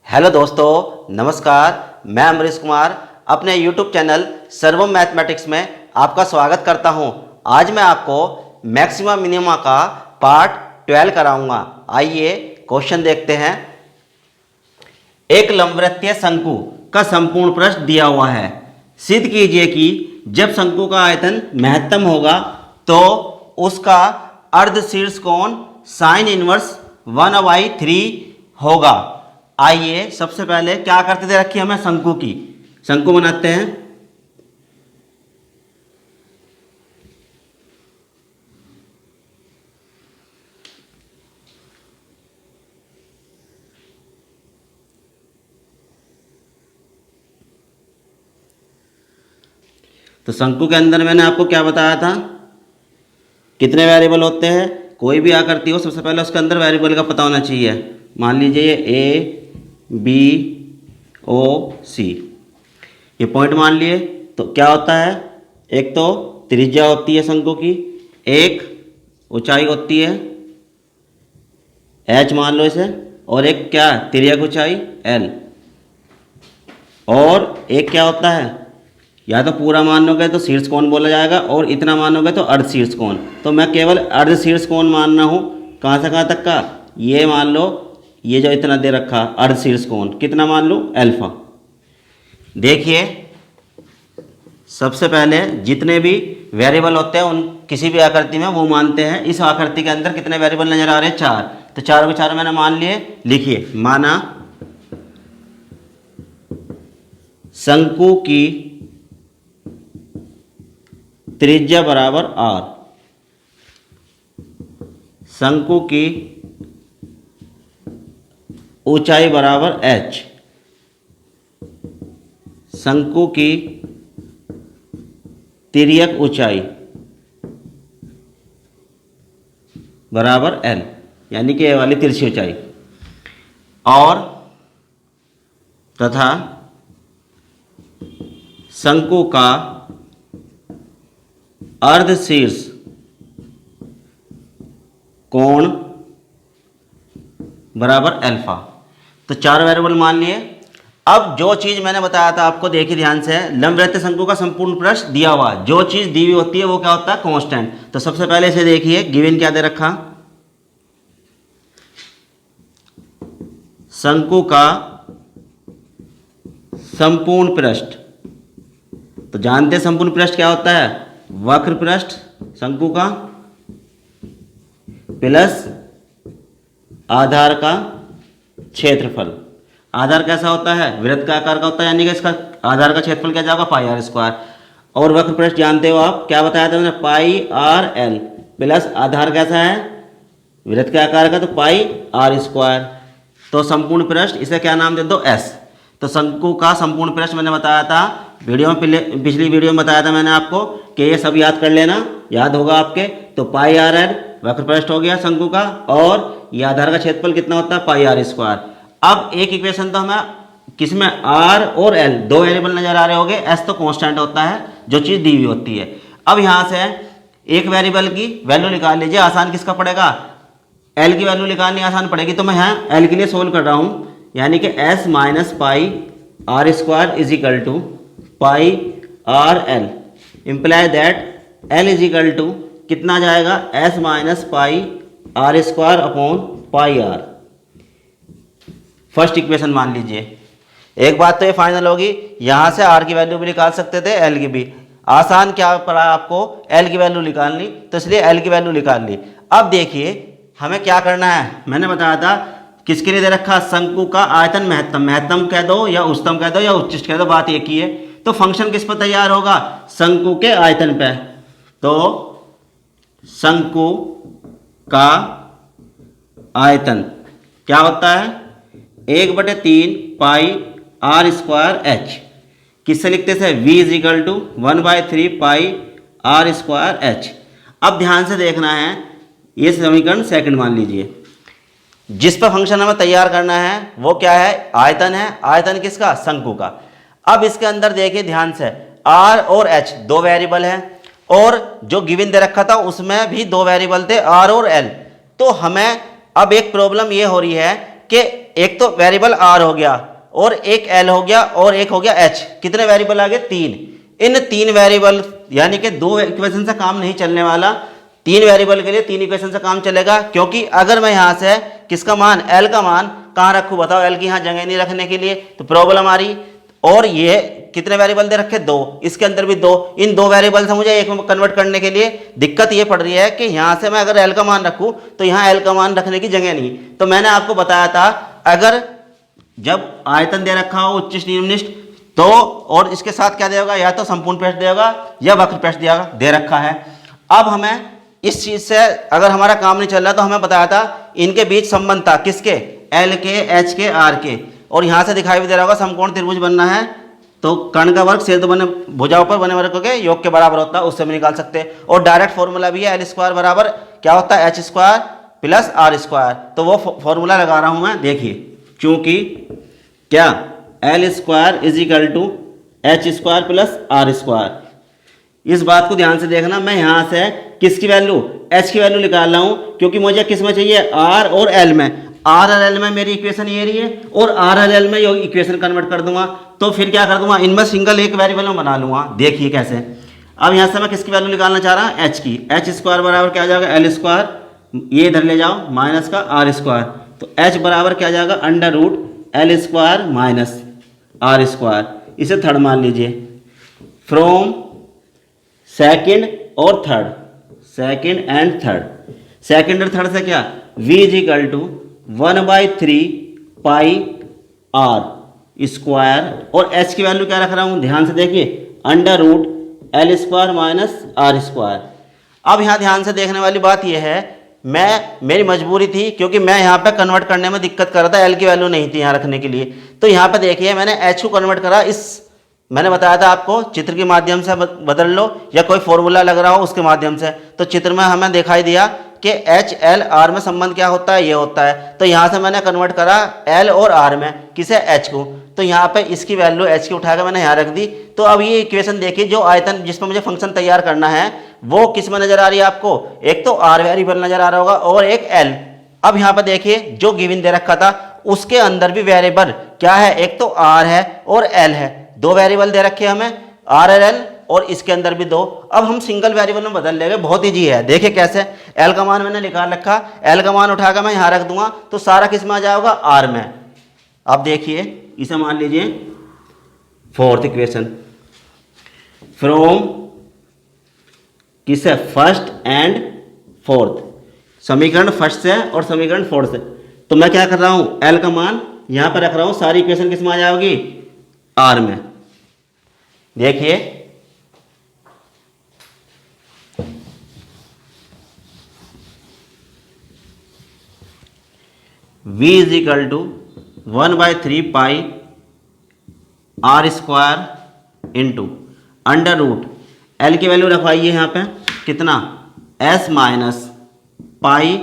Hello दोस्तों, नमस्कार। मैं अमरीश कुमार अपने यूट्यूब चैनल सर्वम मैथमेटिक्स में आपका स्वागत करता हूं। आज मैं आपको मैक्सिमा मिनिमा का पार्ट 12 कराऊंगा। आइए क्वेश्चन देखते हैं। एक लंबवृत्तीय शंकु का संपूर्ण पृष्ठ दिया हुआ है। सिद्ध कीजिए कि जब शंकु का आयतन महत्तम होगा तो उसका अर्धशीर्ष कोण साइन इनवर्स 1/3 होगा। आइए सबसे पहले क्या करते थे, रखिए हमें शंकु बनाते हैं। तो शंकु के अंदर मैंने आपको क्या बताया था, कितने वेरिएबल होते हैं। कोई भी आकृति हो सबसे पहले उसके अंदर वेरिएबल का पता होना चाहिए। मान लीजिए ए बी ओ सी, ये पॉइंट मान लिए। तो क्या होता है, एक तो त्रिज्या होती है शंकु की, एक ऊंचाई होती है h मान लो इसे, और एक क्या तिर्यक ऊंचाई l, और एक क्या होता है, या तो पूरा मानोगे तो शीर्ष कोण बोला जाएगा और इतना मानोगे तो अर्ध शीर्ष कोण। तो मैं केवल अर्ध शीर्ष कोण मान रहा हूँ। कहाँ से कहाँ तक का, ये मान लो, ये जो इतना दे रखा अर्ध शीर्ष कोण कितना मान लो, अल्फा। देखिए सबसे पहले जितने भी वेरिएबल होते हैं उन किसी भी आकृति में वो मानते हैं। इस आकृति के अंदर कितने वेरिएबल नजर आ रहे हैं, 4। तो चारों के चारों मैंने मान लिए। लिखिए, माना शंकु की त्रिज्या बराबर r, शंकु की ऊंचाई बराबर h, शंकु की तिर्यक ऊंचाई बराबर l, यानी कि ये वाली तिरछी ऊंचाई, और तथा शंकु का अर्धशीर्ष कोण बराबर अल्फा। तो 4 वेरिएबल मान लिए। अब जो चीज़ मैंने बताया था आपको, देखिए ध्यान से, लंबवृत्तीय शंकु का संपूर्ण पृष्ठ दिया हुआ, जो चीज़ दी हुई होती है वो क्या होता है, कांस्टेंट। तो सबसे पहले इसे देखिए, गिवन क्या दे रखा, शंकु का संपूर्ण पृष्ठ। तो जानते हैं संपूर्ण पृष्ठ क्या होता है, वक्र पृष्ठ शंकु का प्लस आधार का क्षेत्रफल। आधार कैसा होता है, वृत्त का आकार का होता है, यानी कि इसका आधार का क्षेत्रफल क्या जाएगा, पाई आर स्क्वायर। और वक्र पृष्ठ जानते हो आप, क्या बताया था मैंने, पाई आर एल प्लस आधार कैसा है, वृत्त के आकार का, तो पाई आर स्क्वायर। तो संपूर्ण पृष्ठ, इसे क्या नाम दे दो, एस। तो शंकु का संपूर्ण पृष्ठ मैंने बताया था वीडियो में, पिछली वीडियो में बताया था मैंने आपको कि ये सब याद कर लेना, याद होगा आपके। तो पाई आर एल वक्र पृष्ठ हो गया शंकु का, और ये आधार का क्षेत्रफल कितना होता है, पाई आर स्क्वायर। अब एक इक्वेशन तो हमें किसमें, आर और एल दो वेरिएबल नजर आ रहे होंगे, एस तो कांस्टेंट होता है, जो चीज़ दी हुई होती है। अब यहाँ से एक वेरिएबल की वैल्यू निकाल लीजिए, आसान किसका पड़ेगा, एल की वैल्यू निकालनी आसान पड़ेगी। तो मैं यहाँ एल के लिए सोल्व कर रहा हूँ, यानी कि S minus pi R square is equal to pi R L, imply that L is equal to कितना जाएगा, S minus pi R square upon pi R. First equation मान लीजिए। एक बात तो ये फाइनल होगी, यहाँ से आर की वैल्यू भी निकाल सकते थे, एल की भी। आसान क्या पड़ा आपको, एल की वैल्यू निकालनी, तो इसलिए एल की वैल्यू निकाल ली। अब देखिए हमें क्या करना है, मैंने बताया था किसके लिए दे रखा, शंकु का आयतन महत्तम, महत्तम कह दो या उच्चतम कह दो या उच्चिष्ट कह दो, बात एक ही है। तो फंक्शन किस पर तैयार होगा, शंकु के आयतन पे। तो शंकु का आयतन क्या होता है, 1/3 पाई आर स्क्वायर एच। किससे लिखते थे, v is equal to 1/3 pi R square H. अब ध्यान से देखना है, ये समीकरण सेकंड मान लीजिए। जिस पर फंक्शन हमें तैयार करना है वो क्या है, आयतन है। आयतन किसका, शंकु का। अब इसके अंदर देखिए ध्यान से, r और h दो वेरिएबल हैं, और जो गिवन दे रखा था उसमें भी दो वेरिएबल थे, r और l। तो हमें अब एक प्रॉब्लम ये हो रही है कि एक तो वेरिएबल आर हो गया और एक एल हो गया और एक हो गया एच, कितने वेरिएबल आ गए? 3। इन 3 वेरिएबल यानी कि 2 इक्वेशन से काम नहीं चलने वाला, 3 वेरिएबल के लिए 3 इक्वेशन से काम चलेगा। क्योंकि अगर मैं यहां से किसका मान, एल का मान कहां रखूं बताओ, एल की यहां जगह नहीं रखने के लिए तो प्रॉब्लम आ रही। और ये कितने वेरिएबल दे रखे? 2, इसके अंदर भी 2, इन 2 वेरिएबल से मुझे एक में कन्वर्ट करने के लिए दिक्कत ये पड़ रही है कि यहां से मैं अगर एल का मान रखूं तो यहां एल का मान रखने की जगह नहीं। तो मैंने आपको बताया था अगर जब आयतन दे रखा हो उच्चिष्ट निम्निष्ट तो, और इसके साथ क्या देगा, या तो संपूर्ण पृष्ठ देगा या वक्र पृष्ठ दे रखा है। अब हमें इस चीज से अगर हमारा काम नहीं चल रहा तो हमें बताया था इनके बीच संबंध था, किसके? एल के, एच के, आर के। और यहां से दिखाई भी दे रहा होगा समकोण त्रिभुज बनना है तो कर्ण का वर्ग छेद बने भुजाओं पर बने वर्ग के योग के बराबर होता है, उससे भी निकाल सकते हैं। और डायरेक्ट फॉर्मूला भी है, एल स्क्वायर बराबर क्या होता है? H square plus R square. तो वो फॉर्मूला लगा रहा हूं मैं, देखिए, चूंकि क्या L square is equal to H square plus R square. इस बात को ध्यान से देखना, मैं यहां से किसकी वैल्यू, एच की वैल्यू निकाल रहा हूं क्योंकि मुझे किस में चाहिए? आर और एल में। आर और एल में मेरी इक्वेशन ये रही है और आर और एल में ये इक्वेशन कन्वर्ट कर दूंगा। तो फिर क्या कर दूंगा, इनमें सिंगल एक वेरिएबल में बना लूंगा। देखिए कैसे। अब यहां से मैं किसकी वैल्यू निकालना चाह रहा, एच की। एच स्क्वायर बराबर क्या आ जाएगा? एल स्क्वायर, ये इधर ले जाओ माइनस का आर स्क्वायर, तो एच बराबर क्या आ जाएगा? Under root L square minus R square. इसे थर्ड मान लीजिए, फ्रॉम सेकेंड और third, second and third. Second और थर्ड से क्या, v is equal to 1/3 pi R square, और h की वैल्यू क्या रख रहा हूं, ध्यान से देखिए, under root L square minus R square. अब यहां ध्यान से देखने वाली बात यह है, मेरी मजबूरी थी क्योंकि मैं यहाँ पे कन्वर्ट करने में दिक्कत कर रहा था, एल की वैल्यू नहीं थी यहाँ रखने के लिए। तो यहाँ पे देखिए मैंने एच को कन्वर्ट करा, इस मैंने बताया था आपको चित्र के माध्यम से बदल लो या कोई फॉर्मूला लग रहा हो उसके माध्यम से। तो चित्र में हमें दिखाई दिया कि एच एल आर में संबंध क्या होता है, ये होता है। तो यहाँ से मैंने कन्वर्ट करा एल और आर में, किसे, एच को। तो यहाँ पे इसकी वैल्यू एच की उठाकर मैंने यहाँ रख दी। तो अब ये इक्वेशन देखिए, जो आयतन जिसमें मुझे फंक्शन तैयार करना है वो किस में नजर आ रही है आपको, एक तो आर वेरिएबल नजर आ रहा होगा और एक एल। अब यहाँ पर देखिए जो गिवन दे रखा था उसके अंदर भी वेरिएबल क्या है, एक तो आर है और एल है, 2 वेरिएबल दे रखे हमें, आर और एल, और इसके अंदर भी 2। अब हम सिंगल वेरिएबल में बदल लेंगे, बहुत ईजी है। देखिए कैसे, एल का मान मैंने निकाल रखा, एल का मान उठाकर मैं यहाँ रख दूंगा तो सारा किस में आ जाएगा, आर में। अब देखिए इसे मान लीजिए फोर्थ इक्वेशन, फ्रॉम किससे, फर्स्ट एंड फोर्थ, समीकरण फर्स्ट से और समीकरण फोर्थ से। तो मैं क्या कर रहा हूं, एल का मान यहां पर रख रहा हूं, सारी इक्वेशन किस में आ जाएगी, आर में। देखिए v is equal to 1/3 pi R square into under root L की वैल्यू रखवाइए यहाँ पे, कितना, s minus pi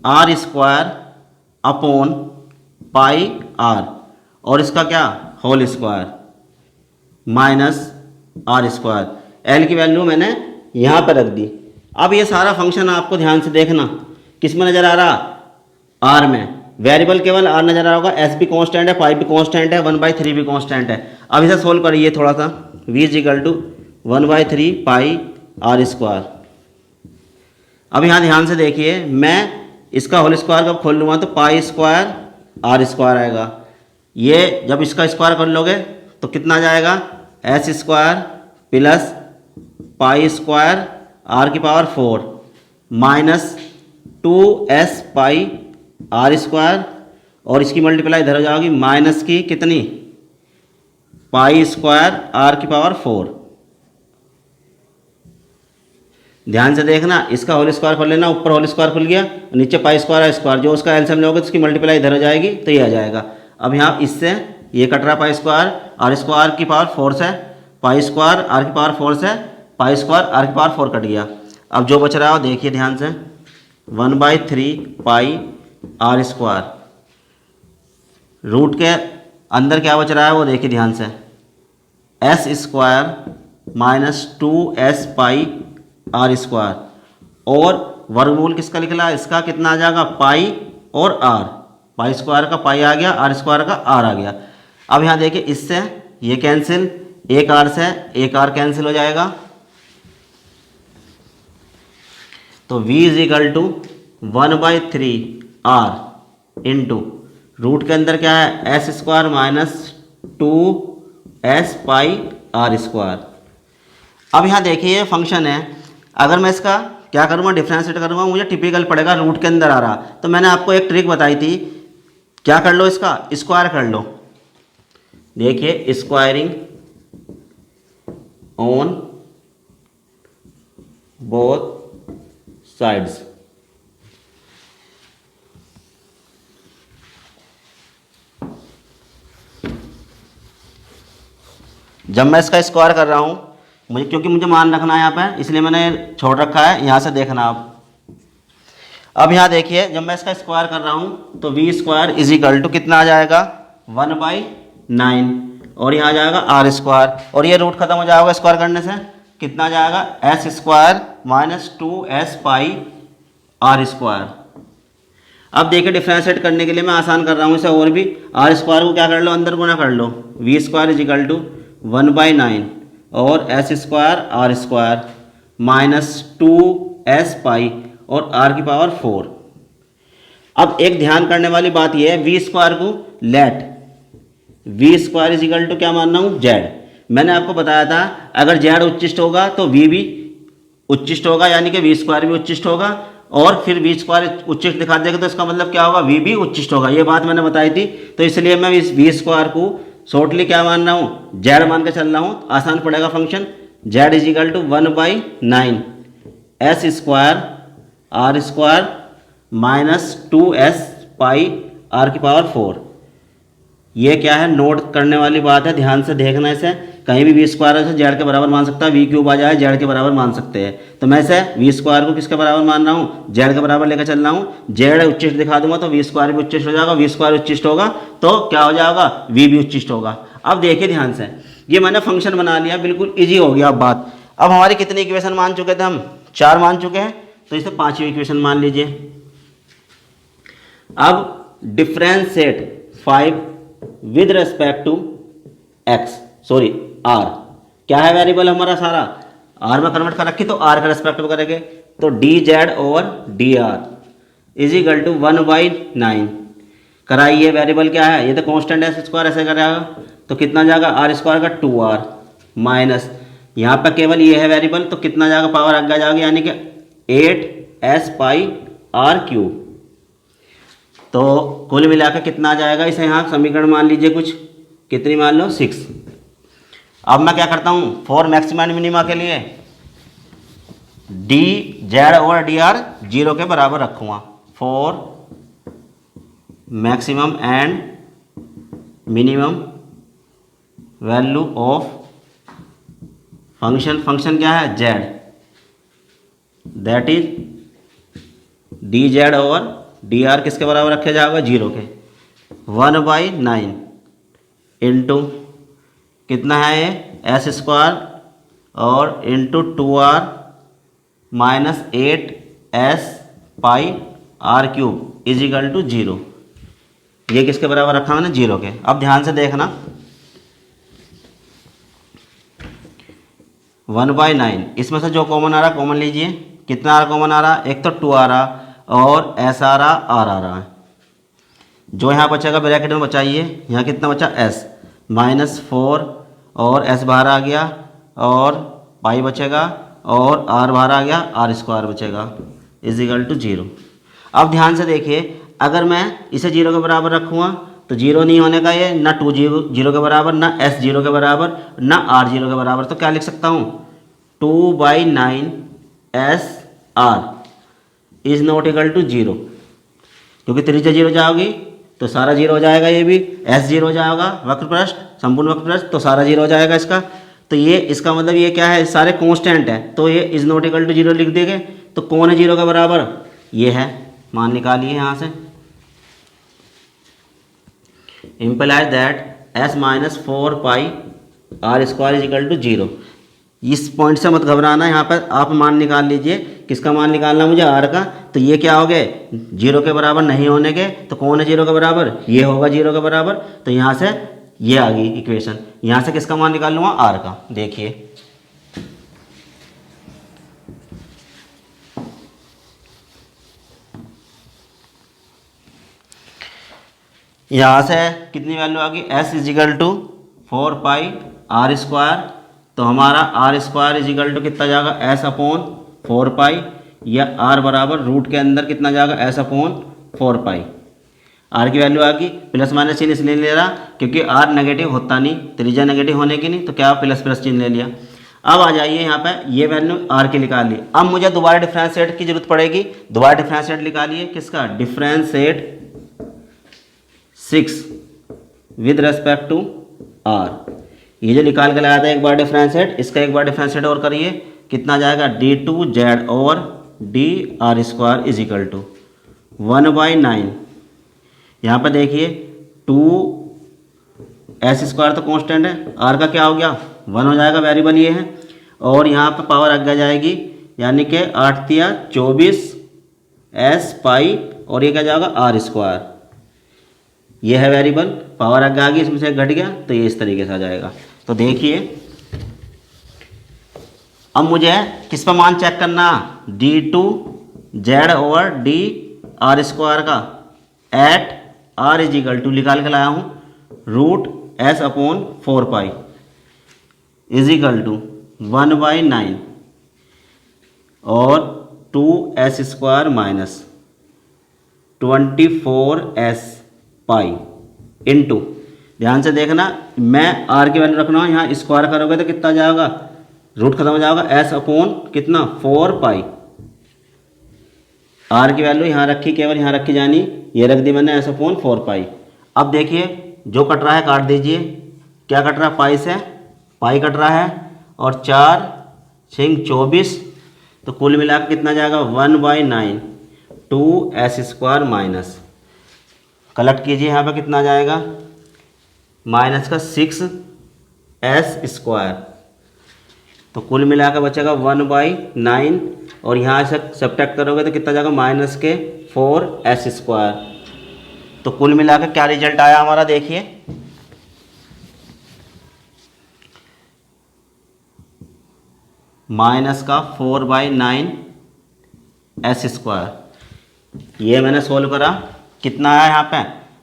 R square upon pi R, और इसका क्या, whole square minus R square. L की वैल्यू मैंने यहाँ पर रख दी। अब ये सारा फंक्शन आपको ध्यान से देखना किस में नजर आ रहा, आर में। वेरिएबल केवल आर नजर आ रहा होगा, एस भी कांस्टेंट है, पाई भी कांस्टेंट है, 1/3 भी कांस्टेंट है। अब इसे सोल्व करिए थोड़ा सा, v is equal to 1/3 pi R square. अब यहाँ ध्यान से देखिए, मैं इसका होल स्क्वायर कब खोल लूँगा तो पाई स्क्वायर आर स्क्वायर आएगा। ये जब इसका स्क्वायर कर लोगे तो कितना आ जाएगा, S square plus pi square R की power 4 minus 2s pi R square, और इसकी मल्टीप्लाई इधर हो जाएगी माइनस की कितनी, पाई स्क्वायर आर की पावर 4। ध्यान से देखना, इसका होल स्क्वायर खोल लेना, ऊपर होल स्क्वायर खुल गया, नीचे पाई स्क्वायर आर स्क्वायर, जो उसका एलसीएम लोगे तो उसकी मल्टीप्लाई इधर हो जाएगी तो ये आ जाएगा। अब यहाँ इससे ये कट रहा, पाई स्क्वायर आर स्क्वायर की पावर 4 से, पाई स्क्वायर आर की पावर 4 से पाई स्क्वायर आर की पावर 4 कट गया। अब जो बच रहा है देखिए ध्यान से, 1/3 पाई आर स्क्वायर, रूट के अंदर क्या बच रहा है वो देखिए ध्यान से, S square minus 2s pi R square, और वर्गमूल किसका निकला, इसका कितना आ जाएगा, पाई और आर पाई स्क्वायर का पाई आ गया, आर स्क्वायर का आर आ गया। अब यहाँ देखिए इससे ये कैंसिल, एक आर से एक आर कैंसिल हो जाएगा, तो v is equal to 1/3 R into root के अंदर क्या है S square minus 2s pi R square. अब यहाँ देखिए ये फंक्शन है, अगर मैं इसका क्या करूँगा डिफ्रेंशिएट करूँगा, मुझे टिपिकल पड़ेगा रूट के अंदर आ रहा, तो मैंने आपको एक ट्रिक बताई थी, क्या कर लो इसका स्क्वायर कर लो। देखिए स्क्वायरिंग ऑन बोथ साइड्स, जब मैं इसका स्क्वायर कर रहा हूँ मुझे, क्योंकि मुझे मान रखना है यहाँ पे, इसलिए मैंने छोड़ रखा है, यहाँ से देखना आप। अब यहाँ देखिए जब मैं इसका स्क्वायर कर रहा हूँ तो V square is equal to कितना आ जाएगा 1/9 और यहाँ आ जाएगा आर स्क्वायर, और ये रूट खत्म हो जाएगा स्क्वायर करने से, कितना आ जाएगा S square minus 2s pi R square. अब देखिए डिफ्रेंशिएट करने के लिए मैं आसान कर रहा हूँ इसे और भी, आर स्क्वायर को क्या कर लो अंदर गुना कर लो, V square is equal to 1/9 और S square R square minus 2s pi और आर की पावर 4। अब एक ध्यान करने वाली बात यह है, वी स्क्वायर को let V square is equal to क्या मान रहा हूँ जेड। मैंने आपको बताया था अगर जेड उच्चिष्ट होगा तो वी भी उच्चिष्ट होगा, यानी कि वी स्क्वायर भी उच्चिष्ट होगा, और फिर वी स्क्वायर उच्चिष्ट दिखा देगा तो इसका मतलब क्या होगा वी भी उच्चिष्ट होगा, ये बात मैंने बताई थी। तो इसलिए मैं इस वी स्क्वायर को शॉर्टली क्या मान रहा हूँ जेड मान के चल रहा हूँ, आसान पड़ेगा function. Z is equal to 1/9 S square R square minus 2s pi R की पावर 4। ये क्या है नोट करने वाली बात है, ध्यान से देखना इसे, कहीं भी वी स्क्वायर से जेड के बराबर मान सकता है, वी क्यूब आ जाए जेड के बराबर मान सकते हैं, तो मैं इसे वी स्क्वायर को किसके बराबर मान रहा हूँ जेड के बराबर लेकर चल रहा हूँ। जेड उच्चिष्ट दिखा दूंगा तो वी स्क्वायर भी उच्चिष्ट हो जाएगा, वी स्क्वायर उच्चिष्ट होगा तो क्या हो जाएगा वी भी उच्चिष्ट होगा। अब देखिए ध्यान से, ये मैंने फंक्शन बना लिया, बिल्कुल ईजी हो गया अब बात। अब हमारी कितनी इक्वेशन मान चुके थे हम 4 मान चुके हैं, तो इसे 5वीं इक्वेशन मान लीजिए। अब differentiate 5 with respect to R, क्या है वेरिएबल हमारा सारा आर में कन्वर्ट कर रखी, तो आर का रेस्पेक्ट में करेंगे, तो D Z over D R is equal to 1/9 कराइए। वेरिएबल क्या है, ये तो कांस्टेंट है स्क्वायर, ऐसे करेगा तो कितना जाएगा आर स्क्वायर का 2r माइनस यहाँ पर केवल ये है वेरिएबल, तो कितना जाएगा पावर आगे जाएगी, यानी कि 8s पाई आर क्यूब। तो कुल मिला के कितना आ जाएगा, इसे यहाँ समीकरण मान लीजिए कुछ, कितनी मान लो 6। अब मैं क्या करता हूँ फॉर मैक्सिमा एंड मिनिमा के लिए D Z over D are 0 के बराबर रखूँगा, for maximum and minimum value of function क्या है Z, that is D Z over D are किसके बराबर रखे जाएगा 0 के, 1/9 इंटू कितना है ये एस स्क्वायर और into 2r minus 8s pi R cube is equal to 0। ये किसके बराबर रखा मैंने 0 के। अब ध्यान से देखना 1/9 इसमें से जो कॉमन आ रहा कॉमन लीजिए, कितना आ रहा कॉमन आ रहा, एक तो 2 आ रहा और एस आ रहा आर आ रहा है, जो यहाँ बचेगा ब्रैकेट में बचाइए, यहाँ कितना बचा s माइनस 4 और s बाहर आ गया और पाई बचेगा और r बाहर आ गया, आर स्क्वायर बचेगा इज इक्वल टू 0। अब ध्यान से देखिए अगर मैं इसे 0 के बराबर रखूँगा तो 0 नहीं होने का ये, ना 2 0 के बराबर, ना s 0 के बराबर, ना r 0 के बराबर, तो क्या लिख सकता हूँ 2/9 s r is not equal to 0, क्योंकि 3 से 0 जाओगी तो सारा 0 हो जाएगा, ये भी s 0 हो जाएगा वक्र पृष्ठ संपूर्ण वक्र पृष्ठ, तो सारा 0 हो जाएगा इसका। तो ये इसका मतलब ये क्या है सारे कांस्टेंट है, तो ये इज नॉट इक्वल टू 0 लिख देंगे, तो कौन है 0 के बराबर, ये है, मान निकालिए यहाँ से। Implies that s minus 4 pi R square is equal to 0। इस पॉइंट से मत घबराना, यहाँ पर आप मान निकाल लीजिए किसका मान निकालना मुझे, आर का। तो ये क्या हो गए, जीरो के बराबर नहीं होने के, तो कौन है जीरो के बराबर, ये होगा जीरो के बराबर। तो यहाँ से ये आ गई इक्वेशन, यहाँ से किसका मान निकाल लूँगा, आर का। देखिए यहाँ से कितनी वैल्यू आ गई, S is equal to 4 pi R square. तो हमारा आर स्क्वायर इजिकल टू कितना जाएगा, एस अपॉन 4 पाई, या आर बराबर रूट के अंदर कितना जाएगा, एस अपॉन 4 पाई। आर की वैल्यू आ गई, प्लस माइनस चिन्ह इसलिए ले रहा क्योंकि आर नेगेटिव होता नहीं, त्रिज्या नेगेटिव होने की नहीं, तो क्या प्लस प्लस चिन्ह ले लिया। अब आ जाइए यहाँ पे, ये वैल्यू आर की निकाल ली। अब मुझे दोबारा डिफरेंशिएट की जरूरत पड़ेगी, दोबारा डिफरेंशिएट निकालिए किसका, differentiate 6 with respect to R. ये जो निकाल के लगाया था एक बार डिफरेंशिएट, इसका एक बार डिफरेंशिएट और करिए, कितना जाएगा, d2z over D R square is equal to 1/9। यहाँ पर देखिए 2s स्क्वायर तो कांस्टेंट है, आर का क्या हो गया 1 हो जाएगा, वेरिएबल ये है। और यहाँ पर पावर आगे जाएगी, यानी कि 8 तिया 24 s पाई, और ये क्या जाएगा आर स्क्वायर, ये है वेरिएबल, पावर आगे आ गई, इसमें से घट गया, तो ये इस तरीके से आ जाएगा। तो देखिए अब मुझे किस पर मान चेक करना, d2z over D R square का at R is equal to निकाल के लाया हूँ root S upon 4 pi is equal to 1/9 और 2s square minus 24s pi into, ध्यान से देखना, मैं आर की वैल्यू रखना हूँ, यहाँ स्क्वायर करोगे तो कितना जाएगा, रूट खत्म हो जाएगा, एस अपॉन कितना 4 पाई। आर की वैल्यू यहाँ रखी, केवल यहाँ रखी जानी, ये रख दी मैंने एस अपॉन 4 पाई। अब देखिए जो कट रहा है काट दीजिए, क्या कट रहा है, पाई से पाई कट रहा है, और 4 6 24, तो कुल मिलाकर कितना जाएगा 1/9 2s स्क्वायर माइनस, कलेक्ट कीजिए यहाँ पर कितना जाएगा, माइनस का 6s स्क्वायर, तो कुल मिलाकर बचेगा 1/9, और यहाँ से सब्ट्रैक्ट करोगे तो कितना जाएगा, माइनस के 4s स्क्वायर। तो कुल मिलाकर क्या रिजल्ट आया हमारा, देखिए माइनस का 4/9 s स्क्वायर। ये मैंने सोल्व करा, कितना आया यहाँ पे,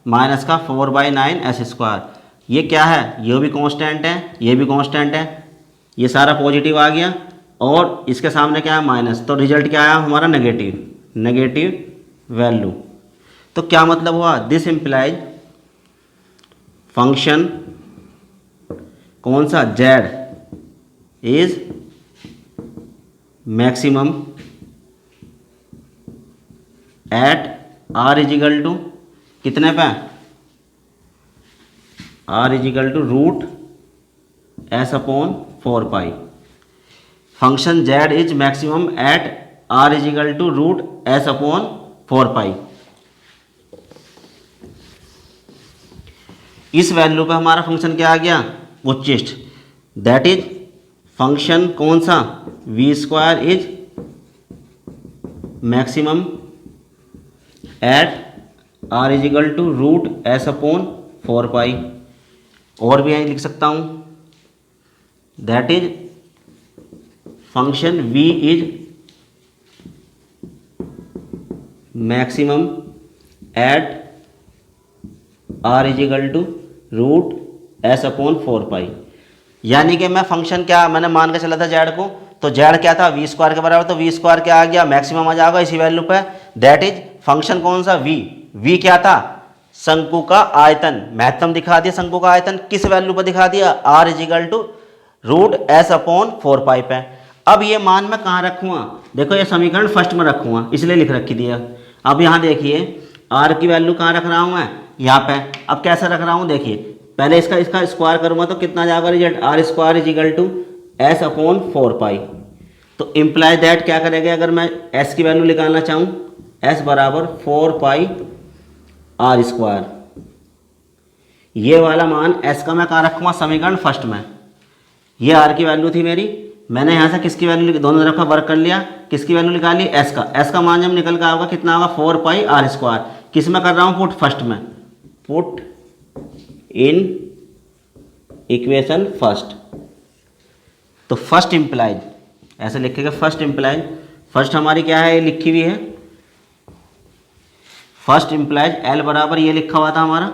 माइनस का 4/9 s स्क्वायर। ये क्या है, ये भी कांस्टेंट है, ये भी कांस्टेंट है, ये सारा पॉजिटिव आ गया, और इसके सामने क्या है माइनस, तो रिजल्ट क्या आया हमारा, नेगेटिव वैल्यू। तो क्या मतलब हुआ, दिस इम्प्लाइज फंक्शन कौन सा, z is maximum at r is equal to कितने पे, r is equal to root s upon 4 pi. Function z is maximum at r is equal to root s upon 4 pi. इस वैल्यू पे हमारा function क्या आ गया, उच्चिष्ट, दैट इज फंक्शन कौन सा, v square is maximum at r is equal to root s upon 4 pi. और भी यहीं लिख सकता हूँ, that is function v is maximum at r is equal to root s upon 4 pi. यानी कि मैं फंक्शन क्या मैंने मान के चला था जेड को, तो जेड क्या था v स्क्वायर के बराबर, तो v स्क्वायर क्या आ गया, मैक्सिमम आ जाएगा इसी वैल्यू पे, दैट इज फंक्शन कौन सा, v क्या था, शंकु का आयतन, महत्तम दिखा दिया शंकु का आयतन, किस वैल्यू पर दिखा दिया, r is equal to root s upon 4 pi पे। अब ये मान मैं कहाँ रखूँगा, देखो ये समीकरण फर्स्ट में रखूँगा, इसलिए लिख रखी दिया। अब यहाँ देखिए r की वैल्यू कहाँ रख रहा हूँ मैं, यहाँ पे। अब कैसे रख रहा हूँ, देखिए पहले इसका स्क्वायर करूँगा तो कितना जाएगा result, r square is equal to s upon 4 pi. तो इम्प्लाई दैट क्या करेगा, अगर मैं s की वैल्यू निकालना चाहूँ, s बराबर 4 पाई r स्क्वायर, ये वाला मान s का मैं कहाँ रखूँगा, समीकरण फर्स्ट में। ये r की वैल्यू थी मेरी, मैंने यहाँ से किसकी वैल्यू, दोनों तरफ का वर्क कर लिया, किसकी वैल्यू निकाली, एस का मान जब निकल कर आएगा कितना होगा 4 पाई आर स्क्वायर। किस में कर रहा हूँ पुट, फर्स्ट में, पुट इन इक्वेशन फर्स्ट। तो फर्स्ट इम्प्लाइज ऐसे लिखेगा, फर्स्ट इम्प्लाइज, फर्स्ट हमारी क्या है, ये लिखी हुई है फर्स्ट इम्प्लाइज एल बराबर ये लिखा हुआ था हमारा,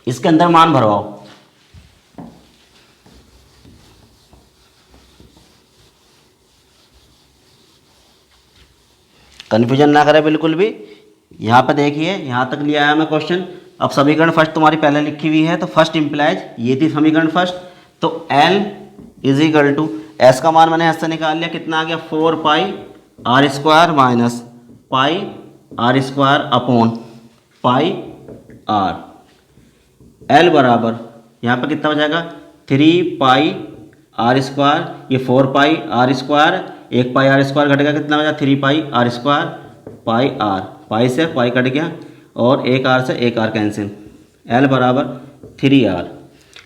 इसके अंदर मान भरवाओ। कन्फ्यूजन ना करें बिल्कुल भी। यहाँ पे देखिए, यहाँ तक लिया आया मैं क्वेश्चन। अब समीकरण फर्स्ट तुम्हारी पहले लिखी हुई है, तो फर्स्ट इम्प्लाइज ये थी समीकरण फर्स्ट। तो L is equal to S का मान मैंने ऐसे निकाल लिया, कितना आ गया 4 pi R square minus pi R square upon pi R. L बराबर यहाँ पे कितना हो जाएगा 3 पाई आर स्क्वायर, ये 4 पाई आर स्क्वायर, एक पाई आर स्क्वायर घट गया, कितना हो जाएगा 3 पाई आर स्क्वायर पाई आर, पाई से पाई कट गया और एक आर से एक आर कैंसिल, L बराबर 3R।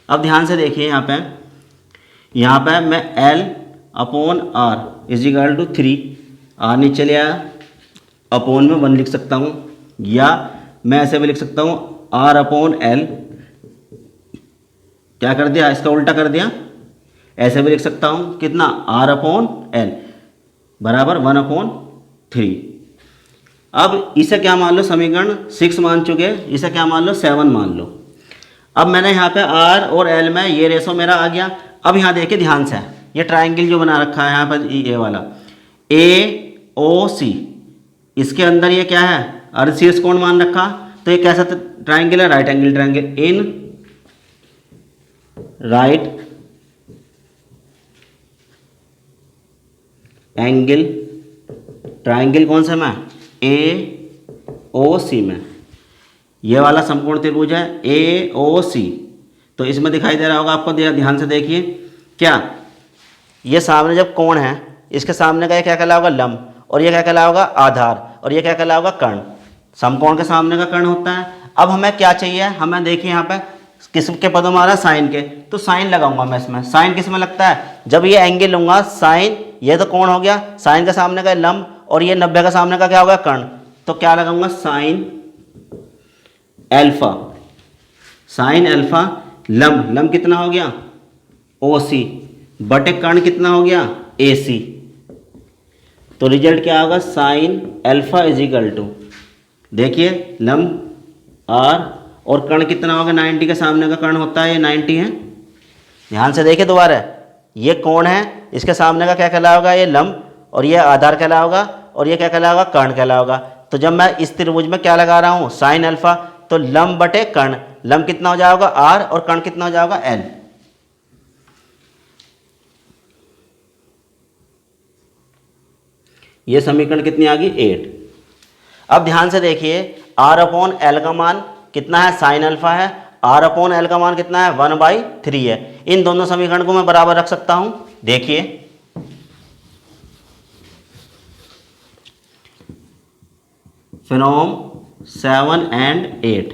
अब ध्यान से देखिए यहाँ पे मैं L upon R is equal to 3, R नीचे ले आया, अपॉन में 1 लिख सकता हूँ, या मैं ऐसे भी लिख सकता हूँ R अपॉन L, क्या कर दिया इसका उल्टा कर दिया, ऐसे भी लिख सकता हूँ कितना R अपॉन L बराबर 1/3। अब इसे क्या मान लो, समीकरण 6 मान चुके, इसे क्या मान लो 7 मान लो। अब मैंने यहाँ पे R और L में ये रेशो मेरा आ गया। अब यहाँ देखिए ध्यान से, ये ट्राइंगल जो बना रखा है यहाँ पर ये वाला AOC, इसके अंदर ये क्या है अर्धशीर्ष कोण मान रखा, तो ये कैसा ट्राइंगल है, right angle triangle. In right angle triangle कौन सा में, AOC में, ये वाला समकोण त्रिभुज है AOC। तो इसमें दिखाई दे रहा होगा आपको, ध्यान से देखिए, क्या ये सामने जब कोण है, इसके सामने का ये क्या कहलाएगा लंब, और ये क्या कहलाएगा आधार, और ये क्या कहलाएगा कर्ण। समकोण के सामने का कर्ण होता है। अब हमें क्या चाहिए, हमें देखिए यहाँ पे किसके पदों में आ रहा है, साइन के, तो साइन लगाऊंगा मैं इसमें। साइन किस में लगता है, जब ये एंगल लूंगा साइन, ये तो कोण हो गया, साइन के सामने का लंब, और ये 90 का सामने का क्या होगा कर्ण, तो क्या लगाऊंगा साइन एल्फा, साइन एल्फा लंब, लंब कितना हो गया OC बटे कर्ण कितना हो गया AC। तो रिजल्ट क्या होगा sine alpha is equal to, देखिए लंब R और कर्ण कितना होगा 90 के सामने का कर्ण होता है, ये 90 है। ध्यान से देखिए दोबारा, ये कोण है, इसके सामने का क्या कहलाएगा ये लंब, और ये आधार कहलाएगा, और ये क्या कहलाएगा कर्ण कहलाएगा। तो जब मैं इस त्रिभुज में क्या लगा रहा हूँ साइन अल्फा, तो लंब बटे कर्ण, लंब कितना हो जाएगा R और कर्ण कितना हो जाएगा L। ये समीकरण कितनी आ गई 8। अब ध्यान से देखिए R अपॉन L का मान कितना है, साइन अल्फा है, R अपॉन L का मान कितना है 1/3 है। इन दोनों समीकरण को मैं बराबर रख सकता हूं। देखिए फ्रॉम 7 and 8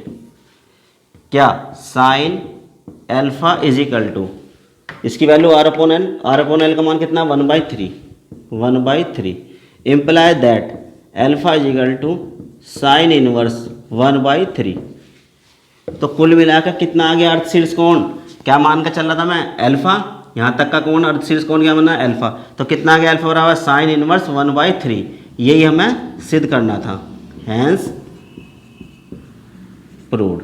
क्या sine alpha is equal to, इसकी वैल्यू R अपॉन L का मान कितना 1/3 imply that alpha is equal to sine inverse 1/3। तो कुल मिलाकर कितना आ गया अर्धशीर्ष कोण, क्या मान का चल रहा था मैं एल्फा, यहाँ तक का कोण अर्धशीर्ष कोण क्या बना एल्फा, तो कितना आ गया एल्फा बराबर साइन इनवर्स 1/3। यही हमें सिद्ध करना था, हैंस प्रूव्ड।